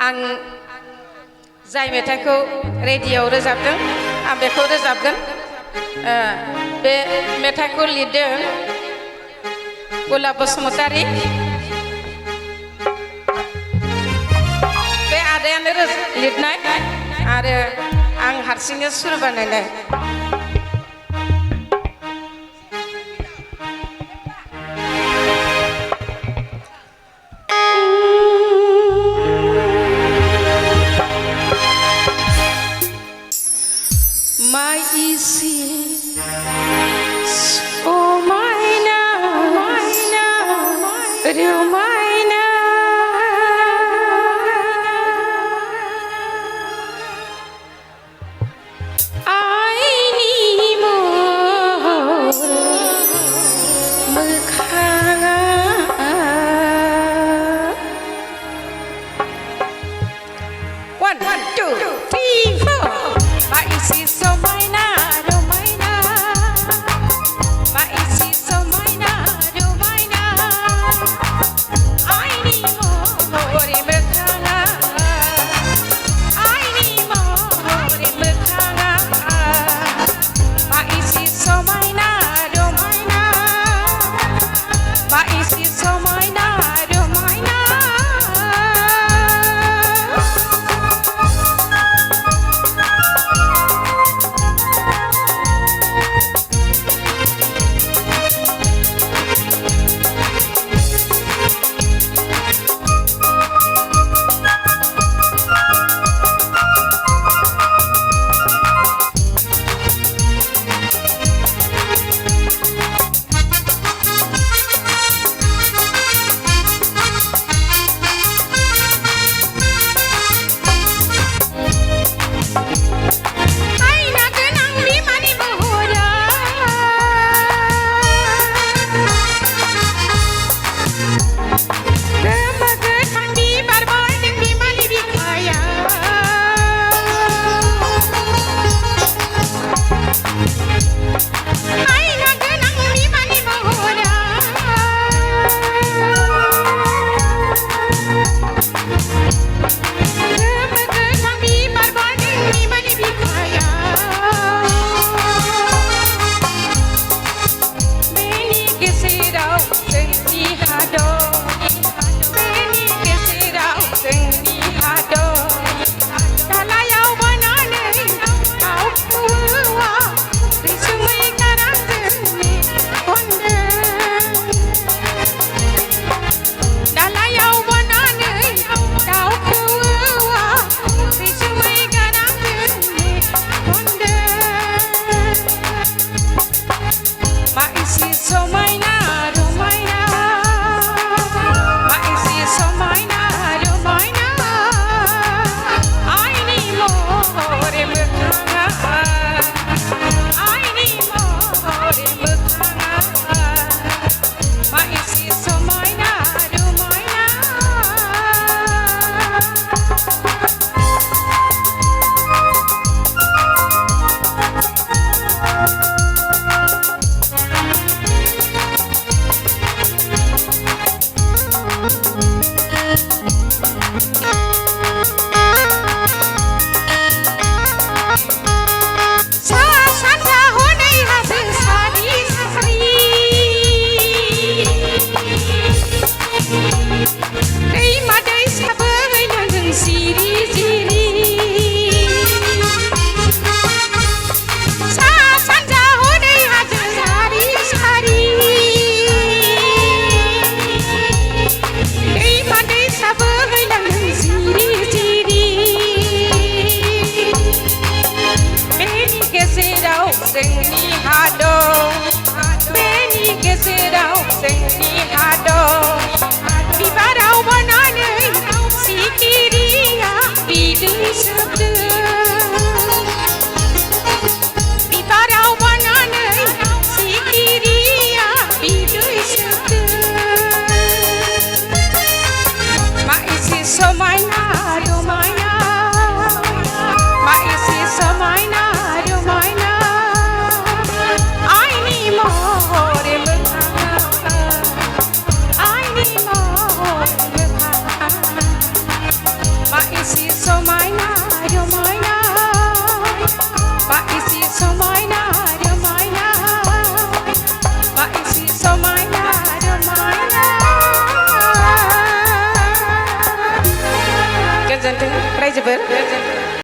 आं जाय मेथाइखौ रेडिअ'आव रोजाबदों आं बेखौ रोजाबगोन बे मेथाइखौ लिरदों गुलाब बसुमतारी बे आदायानो लिरनाय आरो आं हारसिंनो सुर बानायनाय Maisi Somaina Rumaina Aini mo Mekha One, two, three, four Maisi Somaina Rumaina Maisi Somaina Rumaina Aini mo Mekha Aini mo Mekha Maisi Somaina Rumaina Maisi Somaina Rumaina isi समायना रमायना बा isi समायना रमायना बा isi समायना रमायना गोजोनथों रायजोफोर गोजोनथों